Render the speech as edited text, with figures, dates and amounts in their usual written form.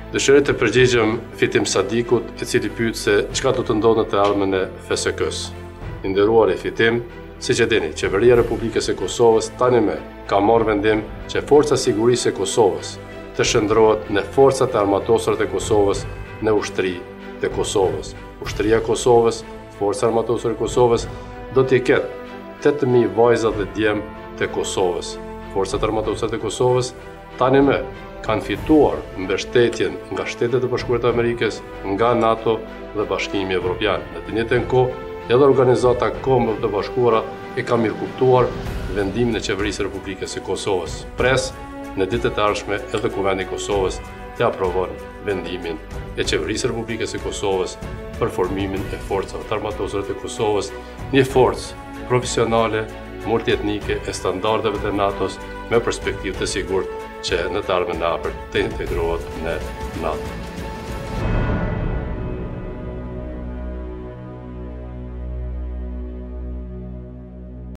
Dëshiroj të përgjigjem Fitim Sadikut, i cili pyet se çka do të ndodhë në të ardhmen e FSK-s. I nderuari Fitim, siç e dini, Qeveria e Republikës së Kosovës tani më ka marrë vendim që Forca e Sigurisë së Kosovës të shndrohet në Forcat e Armatosura të Kosovës, në ushtri të Kosovës. Ushtria e Kosovës, Forca e Armatosura të Kosovës do t'i ketë 8.000 vajza dhe djem të Kosovës. Forcat e Armatosura të Kosovës tani më kanë fituar mbështetjen nga Shtetet e Bashkuara të Amerikës, nga NATO dhe Bashkimi Evropian. Në të njëjtën kohë, edhe Organizata e Kombeve të Bashkuara e ka mirëkuptuar vendimin e Qeverisë së Republikës së Kosovës. Pres në ditët e ardhshme edhe Kuvendi i Kosovës të aprovon vendimin e Qeverisë së Republikës së Kosovës për formimin e forcave të armatosura të Kosovës, një forcë profesionale, multietnike e standardeve të NATO-s me perspektivë të sigurt që në të ardhmen e afërt të integrohet në NATO.